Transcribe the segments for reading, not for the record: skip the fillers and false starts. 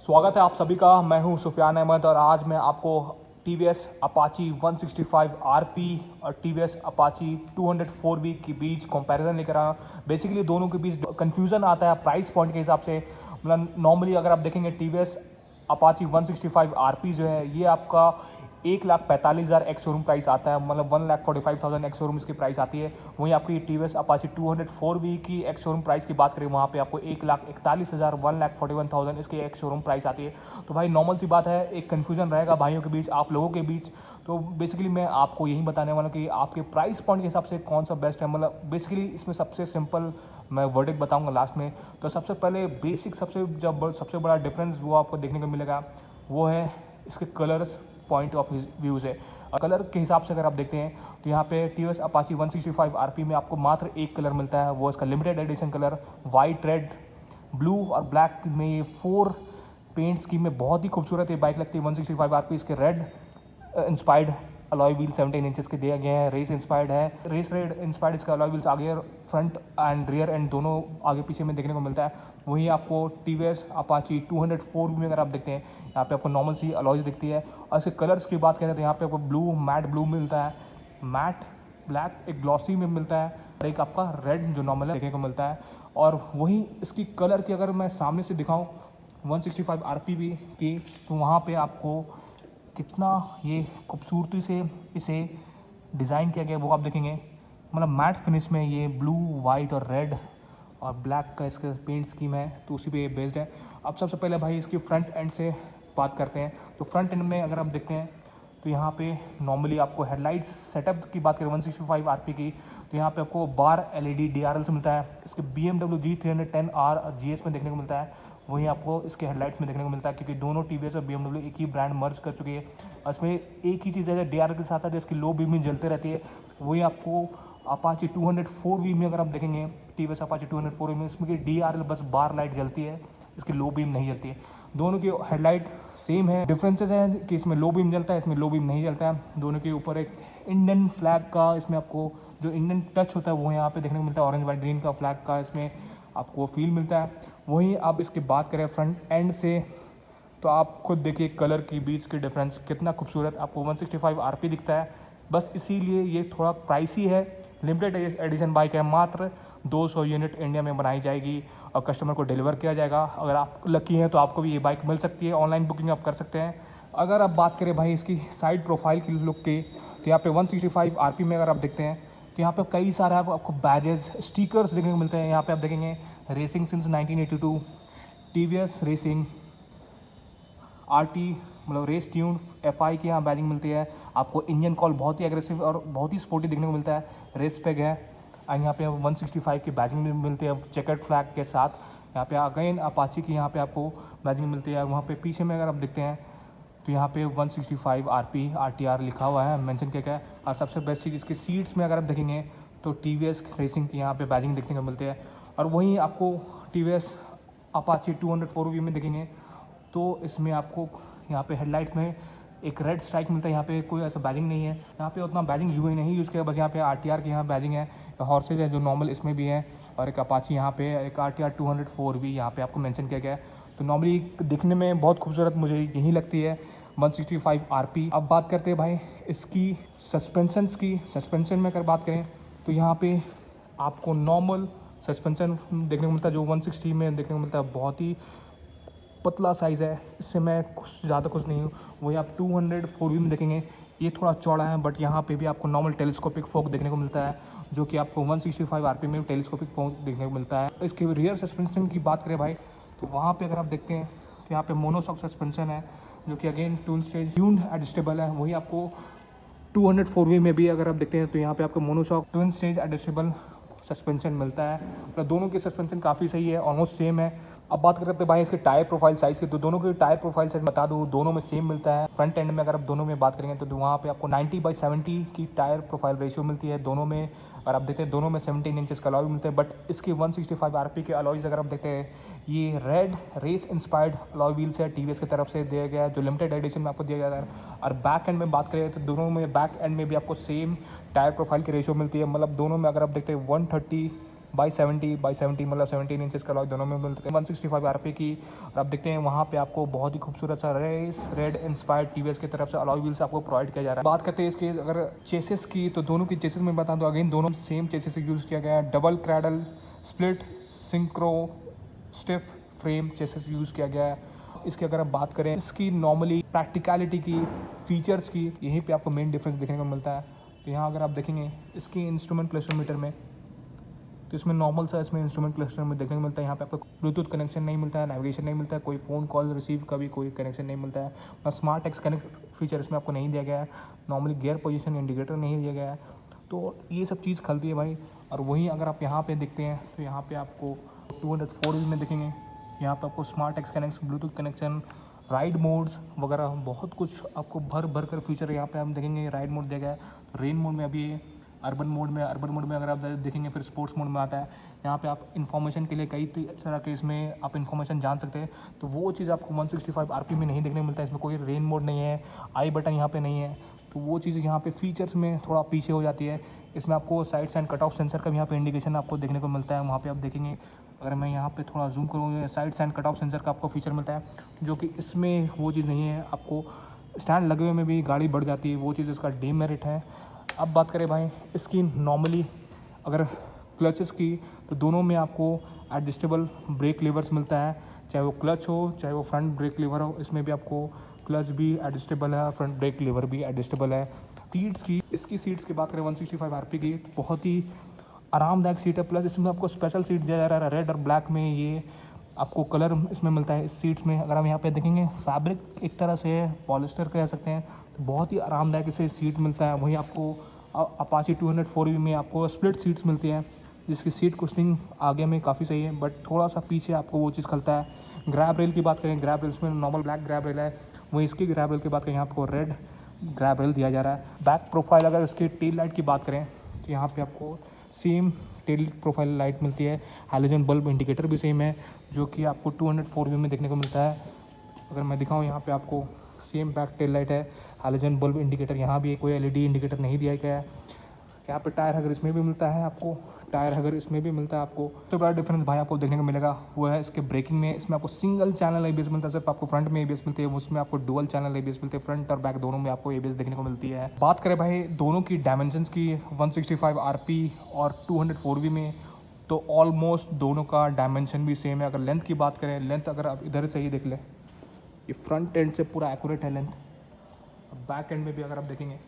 स्वागत है आप सभी का। मैं हूं सुफियान अहमद और आज मैं आपको TVS अपाची 165 RP और TVS अपाची 204V के बीच कंपैरिजन लेकर आया। बेसिकली दोनों के बीच कंफ्यूजन आता है प्राइस पॉइंट के हिसाब से। मतलब नॉर्मली अगर आप देखेंगे TVS अपाची 165 RP जो है ये आपका 1,45,000 एक्स शोरूम प्राइस आता है, मतलब 1,45,000 एक्स शोरूम इसकी प्राइस आती है। वहीं आपकी TVS अपाची 204V की एक्स शोरूम प्राइस की बात करें वहाँ पे आपको 1,41,000 1,41,000 इसकी एक्स शोरूम प्राइस आती है। तो भाई नॉर्मल सी बात है, एक कन्फ्यूजन रहेगा भाइयों के बीच, आप लोगों के बीच। तो बेसिकली मैं आपको यही बताने वाला हूँ कि आपके प्राइस पॉइंट के हिसाब से कौन सा बेस्ट है। मतलब बेसिकली इसमें सबसे सिंपल मैं वर्डिक्ट बताऊंगा लास्ट में। तो सबसे पहले बेसिक सबसे बड़ा डिफरेंस वो आपको देखने को मिलेगा वो है इसके कलर्स पॉइंट ऑफ व्यूज़ है। और कलर के हिसाब से अगर आप देखते हैं तो यहाँ पे TVS अपाची 165 RP में आपको मात्र एक कलर मिलता है, वो इसका limited edition colour white, red, blue और ब्लैक में ये 4 पेंट स्कीम में बहुत ही खूबसूरत ये बाइक लगती है। 165 RP इसके red inspired alloy wheel 17 inches के दिए गए हैं, रेस इंस्पायर्ड है, रेस रेड इंस्पायर्ड इसका अलॉय व्हील्स आगे फ्रंट एंड रियर एंड दोनों आगे पीछे में देखने को मिलता है। वहीं आपको TVS अपाची 204 में अगर आप देखते हैं यहाँ पे आपको नॉर्मल सी अलॉयज दिखती है। और इसके कलर्स की बात करें तो यहाँ पे आपको ब्लू, मैट ब्लू मिलता है, मैट ब्लैक एक ग्लॉसी में मिलता है और एक आपका रेड जो नॉर्मल है देखने को मिलता है। और वहीं इसकी कलर की अगर मैं सामने से दिखाऊँ 165 RP भी की, तो वहाँ पे आपको कितना ये खूबसूरती से इसे डिज़ाइन किया गया वो आप देखेंगे। मतलब मैट फिनिश में ये ब्लू, वाइट और रेड और ब्लैक का इसका पेंट स्कीम है, तो उसी पे ये बेस्ड है। अब सबसे पहले भाई इसकी फ्रंट एंड से बात करते हैं। तो फ्रंट एंड में अगर आप देखते हैं तो यहाँ पे नॉर्मली आपको हेडलाइट्स सेटअप की बात करें 165 RP की, तो यहाँ पे आपको बार LED DRL से मिलता है। इसके BMW G310R GS में देखने को मिलता है। वहीं आपको इसके हेडलाइट्स में देखने को मिलता है, क्योंकि दोनों TVS और BMW एक ही ब्रांड मर्ज कर चुकी है। इसमें एक ही चीज़ है DRL के साथ है, इसकी लो बीम में जलते रहती है। वहीं आपको अपाची 204V में अगर आप देखेंगे TVS अपाची 204V में इसमें की DRL बस बार लाइट जलती है, इसकी लो बीम नहीं जलती है। दोनों की हेडलाइट सेम है, डिफरेंसेस हैं कि इसमें लो बीम जलता है, इसमें लो बीम नहीं जलता है। दोनों के ऊपर एक इंडियन फ्लैग का इसमें आपको जो इंडियन टच होता है वो यहाँ पे देखने को मिलता है, ऑरेंज वाइट ग्रीन का फ्लैग का इसमें आपको फील मिलता है। वहीं आप इसकी बात करें फ्रंट एंड से तो आप खुद देखिए कलर के बीच के डिफरेंस कितना खूबसूरत आपको 165 RP दिखता है। बस इसीलिए ये थोड़ा प्राइसी है, लिमिटेड एडिशन बाइक है, मात्र 200 यूनिट इंडिया में बनाई जाएगी और कस्टमर को डिलीवर किया जाएगा। अगर आप लकी हैं तो आपको भी ये बाइक मिल सकती है, ऑनलाइन बुकिंग आप कर सकते हैं। अगर आप बात करें भाई इसकी साइड प्रोफाइल की लुक की, तो यहाँ पे 165 RP में अगर आप देखते हैं तो यहाँ पे कई सारे आपको बैजेस, स्टिकर्स देखने को मिलते हैं। यहाँ पे आप देखेंगे racing since 1982, TVS racing, RT मतलब रेस ट्यून, FI की यहाँ बैजिंग मिलती है। आपको इंजन कॉल बहुत ही एग्रेसिव और बहुत ही स्पोर्टी देखने को मिलता है, रेस पेग है। और यहाँ पे 165 की बैजिंग मिलती है चेकर्ड फ्लैग के साथ। यहाँ पे अगेन अपाची की यहाँ पे आपको बैजिंग मिलती है। वहाँ पे पीछे में अगर आप देखते हैं तो यहाँ पे 165 RP RTR लिखा हुआ है, मेंशन किया गया है। और सबसे बेस्ट चीज़ इसके सीट्स में अगर आप देखेंगे तो TVS रेसिंग की यहाँ पे बैजिंग देखने को मिलती है। और वहीं आपको TVS अपाची 204V में देखेंगे तो इसमें आपको यहाँ पे हेडलाइट में एक रेड स्ट्राइक मिलता है। यहाँ पे कोई ऐसा बैजिंग नहीं है, यहाँ पे उतना बैजिंग ही नहीं यूज़ किया, बस यहाँ पे RTR की यहाँ बैजिंग है, हॉर्सेज है जो नॉर्मल इसमें भी है, और एक अपाची यहाँ पे एक RTR 204V यहाँ पे आपको मेंशन किया गया है। तो नॉर्मली दिखने में बहुत खूबसूरत मुझे यही लगती है 165 RP। अब बात करते हैं भाई इसकी सस्पेंशंस की। सस्पेंशन में अगर बात करें तो यहाँ पे आपको नॉर्मल सस्पेंशन देखने को मिलता है जो 160 में देखने को मिलता है, बहुत ही पतला साइज़ है, इससे मैं ज़्यादा खुश नहीं हूँ। वही आप 204V में देखेंगे ये थोड़ा चौड़ा है, बट यहाँ पे भी आपको नॉर्मल टेलीस्कोपिक फोक देखने को मिलता है, जो कि आपको 165 RP में टेलीस्कोपिक फोक देखने को मिलता है। इसके रियर सस्पेंशन की बात करें भाई तो वहाँ पे अगर आप देखते हैं तो यहाँ पे मोनोशॉक सस्पेंशन है, जो कि अगेन ट्यून्ड एडजस्टेबल है। वही आपको 204V में भी अगर आप देखते हैं तो यहाँ पे आपको monoshock twin stage adjustable suspension मिलता है। मतलब दोनों के सस्पेंशन काफ़ी सही है, ऑलमोस्ट सेम है। अब बात करते हैं भाई इसके टायर प्रोफाइल साइज़ की, तो दोनों के टायर प्रोफाइल साइज़ बता दूँ दोनों में सेम मिलता है। फ्रंट एंड में अगर आप दोनों में बात करेंगे तो वहाँ पे आपको 90/70 की टायर प्रोफाइल रेशियो मिलती है दोनों में। और आप देखते हैं दोनों में 17 इंचेस का अलॉय मिलता है। बट इसके 165 RP के अलॉयज़ अगर आप देखते हैं ये red race inspired alloy wheels है, TVS की तरफ से दिया गया है, जो लिमिटेड एडिशन में आपको दिया गया है। और बैक एंड में बात करें तो दोनों में बैक एंड में भी आपको सेम टायर प्रोफाइल की रेशियो मिलती है। मतलब दोनों में अगर आप देखते हैं 130 बाई 70 मतलब 17 इंचेस का अलॉय दोनों में मिलते हैं 165 आरपी की। और आप देखते हैं वहाँ पे आपको बहुत ही खूबसूरत सा रेड इंस्पायर्ड टीवीएस की तरफ से अलॉय व्हील्स आपको प्रोवाइड किया जा रहा है। बात करते हैं इसके अगर चेसिस की, तो दोनों की चेसिस में बता दूँ अगेन दोनों सेम चेसिस यूज़ किया गया है। Double cradle split synchro stiff frame chassis use किया गया है। इसकी अगर आप बात करें इसकी नॉर्मली प्रैक्टिकलिटी की, फीचर्स की, यहीं पे आपको मेन डिफरेंस देखने को मिलता है। तो यहाँ अगर आप देखेंगे इसकी इंस्ट्रूमेंट क्लस्टर मीटर में, तो इसमें नॉर्मल सा इसमें इंस्ट्रूमेंट क्लस्टर में देखने को मिलता है। यहाँ पे आपको ब्लूटूथ कनेक्शन नहीं मिलता है, नेविगेशन नहीं मिलता है, कोई फ़ोन कॉल रिसीव का भी कोई कनेक्शन नहीं मिलता है और स्मार्ट एक्स कनेक्ट फीचर इसमें आपको नहीं दिया गया है। नॉर्मली गियर पोजीशन इंडिकेटर नहीं दिया गया है। तो ये सब चीज़ खलती है भाई। और वहीं अगर आप यहाँ पे देखते हैं तो यहाँ पे आपको 204 में देखेंगे, यहाँ पे आपको smart x connection, Bluetooth connection, ride modes वगैरह बहुत कुछ आपको भर कर फीचर यहाँ पे हम देखेंगे। राइड मोड दिया गया है, रेन मोड में अभी अर्बन मोड में अगर आप देखेंगे फिर स्पोर्ट्स मोड में आता है। यहाँ पे आप इन्फॉर्मेशन के लिए कई तरह के इसमें आप इन्फॉर्मेशन जान सकते हैं। तो वो चीज़ आपको 165 आरपी में नहीं देखने को मिलता है। इसमें कोई रेन मोड नहीं है, आई बटन यहाँ पे नहीं है। तो वो चीज़ यहाँ पे फीचर्स में थोड़ा पीछे हो जाती है। इसमें आपको side and cut off sensor का भी यहाँ पे इंडिकेशन आपको देखने को मिलता है। वहाँ पे आप देखेंगे अगर मैं यहाँ पे थोड़ा जूम करूँ, side and cut off sensor का आपको फीचर मिलता है, जो कि इसमें वो चीज़ नहीं है। आपको स्टैंड लगे हुए में भी गाड़ी बढ़ जाती है, वो चीज़ इसका डीमेरिट है। अब बात करें भाई इसकी नॉर्मली अगर क्लचेस की, तो दोनों में आपको एडजस्टेबल ब्रेक लीवर्स मिलता है, चाहे वो क्लच हो चाहे वो फ्रंट ब्रेक लीवर हो। इसमें भी आपको क्लच भी एडजस्टेबल है, फ्रंट ब्रेक लीवर भी एडजस्टेबल है। सीट्स की, इसकी सीट्स की बात करें 165 आरपी की, तो बहुत ही आरामदायक सीट है। प्लस इसमें आपको स्पेशल सीट दिया जा रहा है, रेड और ब्लैक में ये आपको कलर इसमें मिलता है इस सीट्स में। अगर हम यहाँ पे देखेंगे फैब्रिक एक तरह से पॉलिस्टर कह सकते हैं, तो बहुत ही आरामदायक इसे सीट मिलता है। वहीं आपको अपाची 204 में आपको स्प्लिट सीट्स मिलती हैं, जिसकी सीट कुशनिंग आगे में काफ़ी सही है, बट थोड़ा सा पीछे आपको वो चीज़ खलता है। ग्रैब रेल की बात करें, ग्रैब रेल इसमें नॉर्मल ब्लैक ग्रैब रेल है, वहीं इसकी ग्रैब रेल की बात करें यहाँ आपको रेड ग्रैब रेल दिया जा रहा है। बैक प्रोफाइल अगर इसकी टेल लाइट की बात करें, तो यहाँ पे आपको सेम टेल प्रोफाइल लाइट मिलती है। हैलोजन बल्ब इंडिकेटर भी सेम है, जो कि आपको 204 में देखने को मिलता है। अगर मैं दिखाऊँ यहाँ पे आपको सेम बैक टेल लाइट है, हैलोजन बल्ब इंडिकेटर यहाँ भी है, कोई एलईडी इंडिकेटर नहीं दिया गया है। यहाँ पे टायर हगर इसमें भी मिलता है आपको, टायर हगर इसमें भी मिलता है आपको। सबसे बड़ा डिफरेंस भाई आपको देखने को मिलेगा वो है इसके ब्रेकिंग में। इसमें आपको सिंगल चैनल एबीएस मिलता है, सिर्फ आपको फ्रंट में एबीएस मिलती है, उसमें आपको डुअल चैनल एबीएस मिलते हैं, फ्रंट और बैक दोनों में आपको एबीएस देखने को मिलती है। बात करें भाई दोनों की डायमेंशंस की 165 आरपी और 204 में, तो ऑलमोस्ट दोनों का डायमेंशन भी सेम है। अगर लेंथ की बात करें, लेंथ अगर आप इधर से ही देख लें, ये फ्रंट एंड से पूरा एक्यूरेट है लेंथ। बैक एंड में भी अगर आप देखेंगे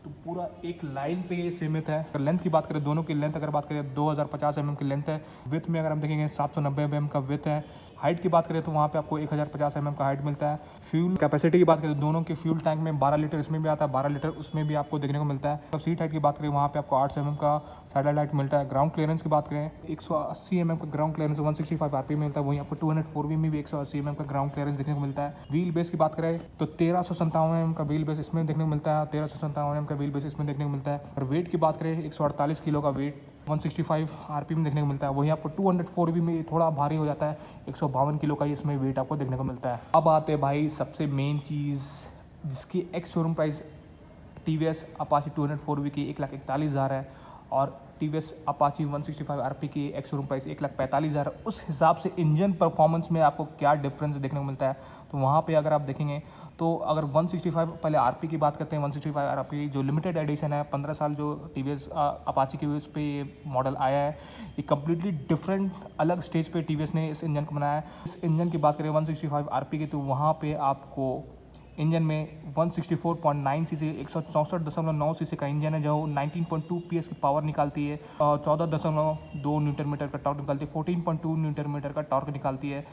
तो पूरा एक लाइन पे ये सीमित है। अगर लेंथ की बात करें, दोनों की लेंथ अगर बात करें 2050 mm की लेंथ है। विथ में अगर हम देखेंगे 790 mm का विथ है। हाइट की बात करें तो वहाँ पे आपको 1050 mm का हाइट मिलता है। फ्यूल कैपेसिटी की बात करें तो दोनों के फ्यूल टैंक में 12 लीटर इसमें भी आता है, 12 लीटर उसमें भी आपको देखने को मिलता है। अब सीट हाइट की बात करें वहाँ पे आपको 8 mm का साइड लाइट मिलता है। ग्राउंड क्लियरेंस की बात करें 180 mm का ग्राउंड क्लियरेंस 165 आरपी में मिलता है। वहीं आपको 204 में भी 180 mm का ग्राउंड क्लियरेंस देखने को मिलता है। व्हील बेस की बात करें तो 1357 mm का व्हील बेस इसमें देखने को मिलता है, 1357 mm का व्हील बेस इसमें देखने को मिलता है। और वेट की बात करें 148 किलो का वेट 165 आरपी में देखने को मिलता है। वहीं आपको 204 में थोड़ा भारी हो जाता है, 152 किलो का इसमें वेट आपको देखने को मिलता है। अब आते हैं भाई सबसे मेन चीज़, जिसकी ex showroom price TVS Apache 204 की 1,41,000 है और टीवीएस अपाची 165 आरपी की एक्स शोरूम प्राइस 1,45,000 है। उस हिसाब से इंजन परफॉर्मेंस में आपको क्या डिफरेंस देखने को मिलता है, तो वहाँ पे अगर आप देखेंगे तो अगर 165 पहले आरपी की बात करते हैं, 165 आरपी जो लिमिटेड एडिशन है, 15 साल जो टीवीएस अपाची की उस पर ये मॉडल आया है, ये कम्प्लीटली डिफरेंट अलग स्टेज पे टीवीएस ने इस इंजन को बनाया है। इस इंजन की बात करें 165 आरपी की, तो वहाँ पे आपको इंजन में 164.9 सीसी 164.9 सीसी का इंजन है, जो 19.2 पीएस की पावर निकालती है, 14.2 न्यूटन मीटर का टॉर्क निकालती है, 14.2 न्यूटन मीटर का टॉर्क निकालती है।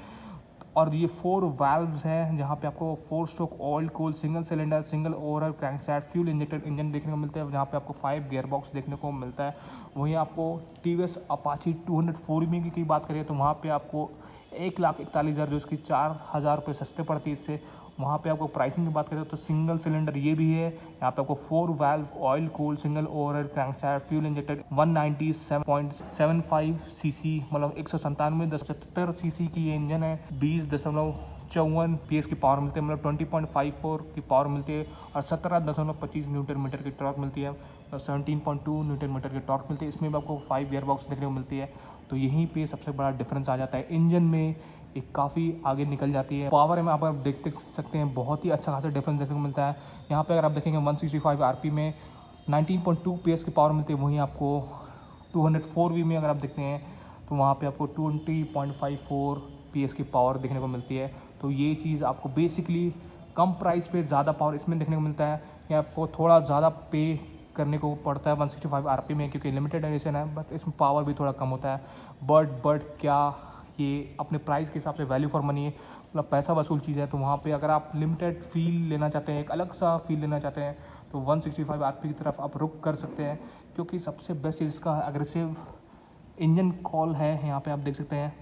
और ये 4 वाल्व्स हैं, जहाँ पे आपको 4 stroke oil cool single cylinder single overall crankshaft fuel injected engine देखने को मिलता है, जहाँ पे आपको 5 गियर बॉक्स देखने को मिलता है। वहीं आपको टीवीएस अपाची 204 की बात करें तो वहाँ पे आपको 1,41,000 जो इसकी 4,000 रुपये सस्ते पड़ती है इससे। वहाँ पे आपको प्राइसिंग की बात करें तो सिंगल सिलेंडर ये भी है, यहाँ पे आपको 4 valve oil cool single overall crankshaft fuel injected 197.75 CC मतलब 197.75 सीसी की ये इंजन है। 20.54 पीएस की पावर मिलती है, मतलब 20.54 की पावर मिलती है और 17.25 न्यूटन मीटर की टॉर्क मिलती है। 17.2 न्यूटन मीटर की टॉर्क मिलती है। इसमें भी आपको 5 गियर बॉक्स देखने को मिलती है। तो यहीं पे सबसे बड़ा डिफरेंस आ जाता है। इंजन में एक काफ़ी आगे निकल जाती है। पावर में आप देख सकते हैं बहुत ही अच्छा खासा डिफरेंस देखने को मिलता है। यहाँ पे अगर आप देखेंगे 165 आरपी में 19.2 PS की पावर मिलती है, वहीं आपको 204V में अगर आप देखते हैं तो वहाँ पे आपको 20.54 PS की पावर देखने को मिलती है। तो ये चीज़ आपको बेसिकली कम प्राइस पे ज़्यादा पावर इसमें देखने को मिलता है। ये आपको थोड़ा ज़्यादा पे करने को पड़ता है 165 आरपी में, क्योंकि लिमिटेड एडिशन है, बट इसमें पावर भी थोड़ा कम होता है। बट क्या ये अपने प्राइस के हिसाब से वैल्यू फॉर मनी है, मतलब पैसा वसूल चीज़ है। तो वहाँ पे अगर आप लिमिटेड फील लेना चाहते हैं, एक अलग सा फील लेना चाहते हैं, तो 165 आरपी की तरफ आप रुक कर सकते हैं, क्योंकि सबसे बेस्ट चीज़ इसका एग्रेसिव इंजन कॉल है। यहाँ पे आप देख सकते हैं।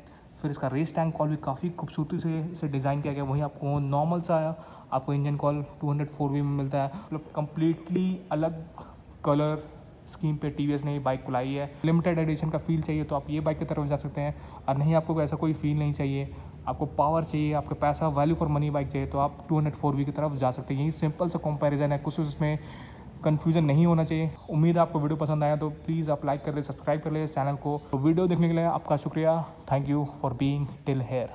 फिर इसका रेस टैंक कॉल भी काफ़ी खूबसूरती से इसे डिज़ाइन किया गया। वहीं आपको नॉर्मल सा आपको इंजन कॉल 204V में मिलता है। मतलब कम्प्लीटली अलग कलर स्कीम पे टीवीएस ने बाइक को लाई है। लिमिटेड एडिशन का फील चाहिए तो आप ये बाइक की तरफ जा सकते हैं, और नहीं आपको ऐसा कोई फील नहीं चाहिए, आपको पावर चाहिए, आपका पैसा वैल्यू फॉर मनी बाइक चाहिए, तो आप 204V की तरफ जा सकते हैं। यही सिंपल सा कंपैरिजन है, कुछ उसमें कन्फ्यूजन नहीं होना चाहिए। उम्मीद है आपको वीडियो पसंद आया, तो प्लीज़ आप लाइक कर ले, सब्सक्राइब कर ले इस चैनल को। तो वीडियो देखने के लिए आपका शुक्रिया। Thank you for being till here.